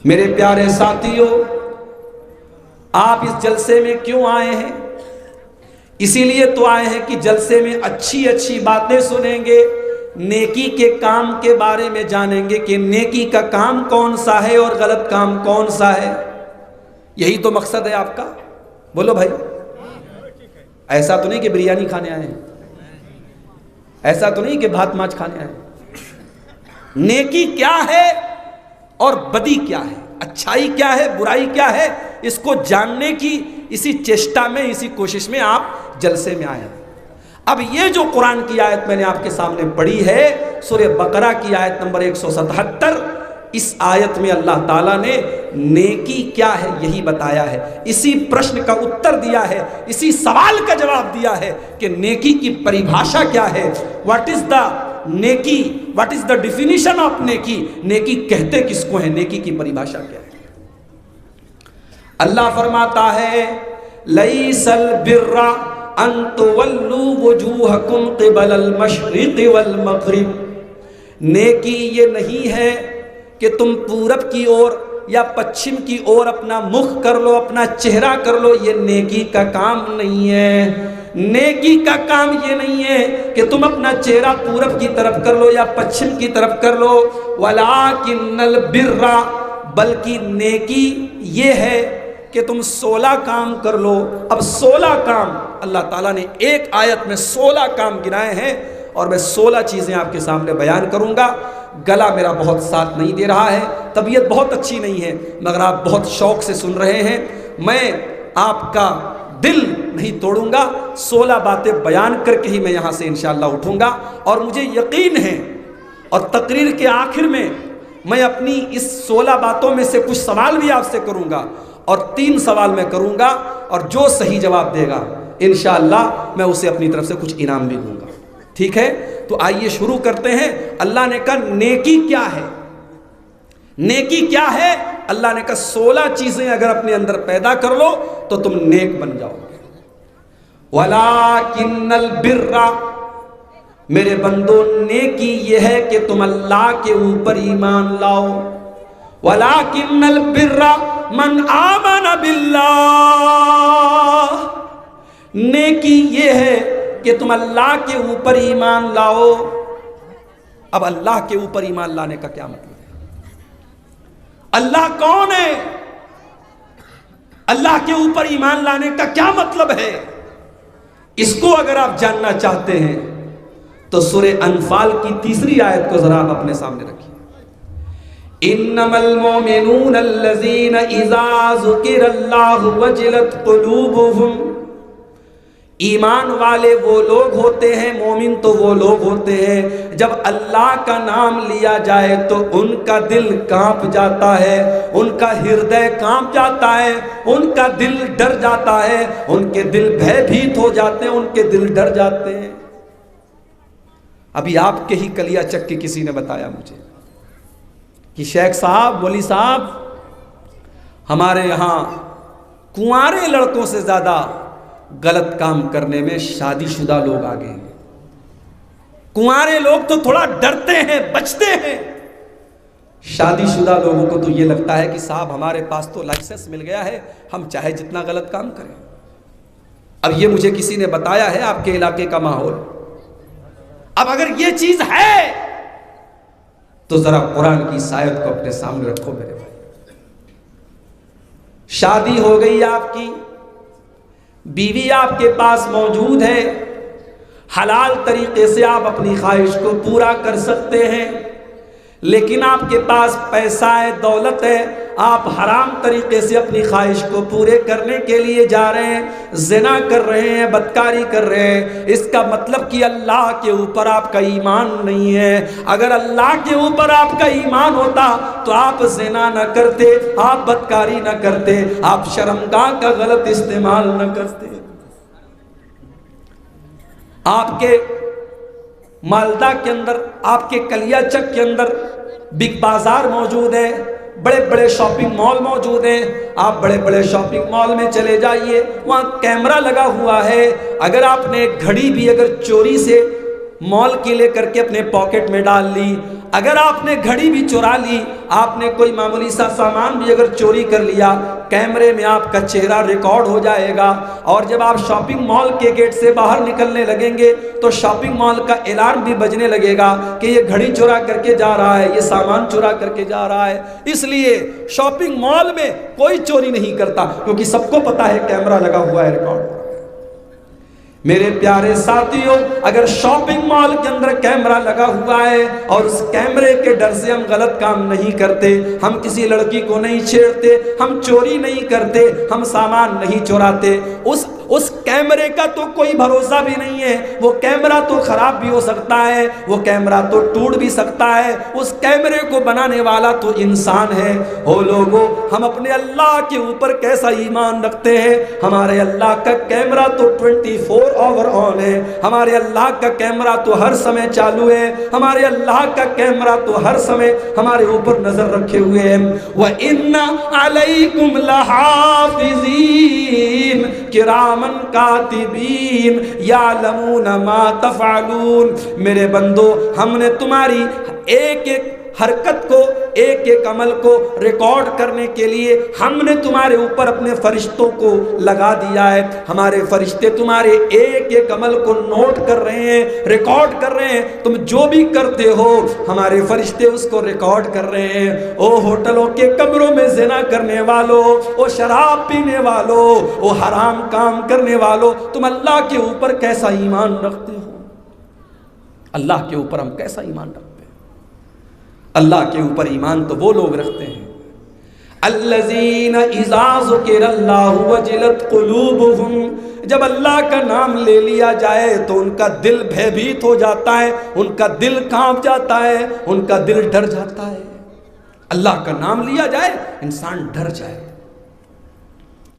میرے پیارے ساتھیوں، آپ اس جلسے میں کیوں آئے ہیں؟ اسی لیے تو آئے ہیں کہ جلسے میں اچھی اچھی باتیں سنیں گے، نیکی کے کام کے بارے میں جانیں گے کہ نیکی کا کام کون سا ہے اور غلط کام کون سا ہے۔ یہی تو مقصد ہے آپ کا؟ بولو بھائی، ایسا تو نہیں کہ بریانی کھانے آئے ہیں، ایسا تو نہیں کہ بھات ماچھ کھانے آئے ہیں۔ نیکی کیا ہے اور بدی کیا ہے، اچھائی کیا ہے، برائی کیا ہے، اس کو جاننے کی اسی چیشٹا میں، اسی کوشش میں آپ جلسے میں آئے ہیں۔ اب یہ جو قرآن کی آیت میں نے آپ کے سامنے پڑھی ہے، سورہ بقرہ کی آیت نمبر 177، اس آیت میں اللہ تعالیٰ نے نیکی کیا ہے یہی بتایا ہے، اسی پرشن کا اتر دیا ہے، اسی سوال کا جواب دیا ہے کہ نیکی کی پریبھاشا کیا ہے۔ واٹ از دا نیکی، what is the definition of نیکی، نیکی کہتے کس کو ہے، نیکی کی پریبھاشا کیا ہے۔ اللہ فرماتا ہے لیس البر ان تولوا وجوہکم قبل المشرق والمغرب، نیکی یہ نہیں ہے کہ تم پورب کی اور یا پچھم کی اور اپنا مخ کر لو، اپنا چہرہ کر لو، یہ نیکی کا کام نہیں ہے۔ نیکی کا کام یہ نہیں ہے کہ تم اپنا چہرہ پورب کی طرف کر لو یا پچھم کی طرف کر لو، وَلَٰكِنَّ الْبِرَّ، بلکہ نیکی یہ ہے کہ تم 16 کام کر لو۔ اب 16 کام اللہ تعالیٰ نے ایک آیت میں 16 کام گنائے ہیں، اور میں 16 چیزیں آپ کے سامنے بیان کروں گا۔ گلا میرا بہت ساتھ نہیں دے رہا ہے، طبیعت بہت اچھی نہیں ہے، مگر آپ بہت شوق سے سن رہے ہیں، میں آپ کا دل نہیں توڑوں گا۔ 16 باتیں بیان کر کے ہی میں یہاں سے انشاءاللہ اٹھوں گا، اور مجھے یقین ہے، اور تقریر کے آخر میں میں اپنی اس 16 باتوں میں سے کچھ سوال بھی آپ سے کروں گا، اور 3 سوال میں کروں گا، اور جو صحیح جواب دے گا انشاءاللہ میں اسے اپنی طرف سے کچھ انعام بھی دوں گا، ٹھیک ہے؟ تو آئیے شروع کرتے ہیں۔ اللہ نے کہا نیکی کیا ہے، نیکی کیا ہے؟ اللہ نے کہا 16 چیزیں اگر اپنے اندر پیدا کر لو تو تم نیک بن جاؤ گے۔ وَلَٰكِنَّ الْبِرَّ، میرے بندو نیکی یہ ہے کہ تم اللہ کے اوپر ایمان لاؤ۔ وَلَٰكِنَّ الْبِرَّ مَنْ آمَنَ بِاللَّهِ، نیکی یہ ہے کہ تم اللہ کے اوپر ایمان لاؤ۔ اب اللہ کے اوپر ایمان لانے کا کیا مطلب ہے؟ اللہ کون ہے؟ اللہ کے اوپر ایمان لانے کا کیا مطلب ہے؟ اس کو اگر آپ جاننا چاہتے ہیں تو سورہ انفال کی 3 آیت کو ذرا آپ اپنے سامنے رکھیے۔ انما المؤمنون الذین اذا ذکر اللہ وجلت قلوبهم، ایمان والے وہ لوگ ہوتے ہیں، مومن تو وہ لوگ ہوتے ہیں جب اللہ کا نام لیا جائے تو ان کا دل کانپ جاتا ہے، ان کا ہردے کانپ جاتا ہے، ان کا دل ڈر جاتا ہے، ان کے دل بھے بھیت ہو جاتے ہیں، ان کے دل ڈر جاتے ہیں۔ ابھی آپ کے ہی کلیا چک کے کسی نے بتایا مجھے کہ شیخ صاحب، ولی صاحب، ہمارے یہاں کنوارے لڑکوں سے زیادہ غلط کام کرنے میں شادی شدہ لوگ آگے ہیں۔ کنوارے لوگ تو تھوڑا ڈرتے ہیں، بچتے ہیں، شادی شدہ لوگوں کو تو یہ لگتا ہے کہ صاحب ہمارے پاس تو لائسنس مل گیا ہے، ہم چاہے جتنا غلط کام کریں۔ اب یہ مجھے کسی نے بتایا ہے آپ کے علاقے کا ماحول۔ اب اگر یہ چیز ہے تو ذرا قرآن کی اس آیت کو اپنے سامنے رکھو میرے بھائی۔ شادی ہو گئی آپ کی، بیوی آپ کے پاس موجود ہے، حلال طریقے سے آپ اپنی خواہش کو پورا کر سکتے ہیں، لیکن آپ کے پاس پیسہ ہے، دولت ہے، آپ حرام طریقے سے اپنی خواہش کو پورے کرنے کے لیے جا رہے ہیں، زنا کر رہے ہیں، بدکاری کر رہے ہیں، اس کا مطلب کہ اللہ کے اوپر آپ کا ایمان نہیں ہے۔ اگر اللہ کے اوپر آپ کا ایمان ہوتا تو آپ زنا نہ کرتے، آپ بدکاری نہ کرتے، آپ شرمگاہ کا غلط استعمال نہ کرتے۔ آپ کے مالدہ کے اندر، آپ کے کلیا چک کے اندر بگ بازار موجود ہے، بڑے بڑے شاپنگ مال موجود ہیں، آپ بڑے بڑے شاپنگ مال میں چلے جائیے، وہاں کیمرہ لگا ہوا ہے، اگر آپ نے گھڑی بھی اگر چوری سے مال کی لے کر کے اپنے پاکٹ میں ڈال لی، اگر آپ نے گھڑی بھی چورا لی، آپ نے کوئی معمولی سا سامان بھی اگر چوری کر لیا، کیمرے میں آپ کا چہرہ ریکارڈ ہو جائے گا، اور جب آپ شاپنگ مال کے گیٹ سے باہر نکلنے لگیں گے تو شاپنگ مال کا الارم بھی بجنے لگے گا کہ یہ گھڑی چورا کر کے جا رہا ہے، یہ سامان چورا کر کے جا رہا ہے۔ اس لیے شاپنگ مال میں کوئی چوری نہیں کرتا، کیونکہ سب کو پتا ہے کیمرہ لگا ہوا ہے، ریکارڈ ہو رہا ہے۔ میرے پیارے ساتھیوں، اگر شاپنگ مال کے اندر کیمرہ لگا ہوا ہے اور اس کیمرے کے ڈر سے ہم غلط کام نہیں کرتے، ہم کسی لڑکی کو نہیں چھیڑتے، ہم چوری نہیں کرتے، ہم سامان نہیں چوراتے، اس کیمرے کا تو کوئی بھروسہ بھی نہیں ہے، وہ کیمرہ تو خراب بھی ہو سکتا ہے، وہ کیمرہ تو ٹوٹ بھی سکتا ہے، اس کیمرے کو بنانے والا تو انسان ہے۔ او لوگوں، ہم اپنے اللہ کے اوپر کیسا ایمان رکھتے ہیں؟ ہمارے اللہ کا کیمرہ تو 24 آور آن ہے، ہمارے اللہ کا کیمرہ تو ہر سمے چالو ہے، ہمارے اللہ کا کیمرہ تو ہر سمے ہمارے اوپر نظر رکھے ہوئے ہیں۔ وَإِنَّ عَلَيْكُمْ لَحَافِظِينَ کِرَامًا کاتبین یعلمون ما تفعلون۔ میرے بندو، ہم نے تمہاری ایک ایک حرکت کو، ایک ایک عمل کو ریکارڈ کرنے کے لیے ہم نے تمہارے اوپر اپنے فرشتوں کو لگا دیا ہے۔ ہمارے فرشتے تمہارے ایک ایک عمل کو نوٹ کر رہے ہیں، ریکارڈ کر رہے ہیں۔ تم جو بھی کرتے ہو ہمارے فرشتے اس کو ریکارڈ کر رہے ہیں۔ او ہوٹلوں کے کمروں میں زنا کرنے والوں، او شراب پینے والوں، او حرام کام کرنے والوں، تم اللہ کے اوپر کیسا ایمان رکھتے ہو؟ اللہ کے اوپر ہم کیسا ایمان رکھتے ہیں؟ اللہ کے اوپر ایمان تو وہ لوگ رکھتے ہیں الذین اذا ذکر اللہ وجلت قلوبہم، جب اللہ کا نام لے لیا جائے تو ان کا دل بھیبھیت ہو جاتا ہے، ان کا دل کانپ جاتا ہے، ان کا دل ڈر جاتا ہے۔ اللہ کا نام لیا جائے انسان ڈر جائے۔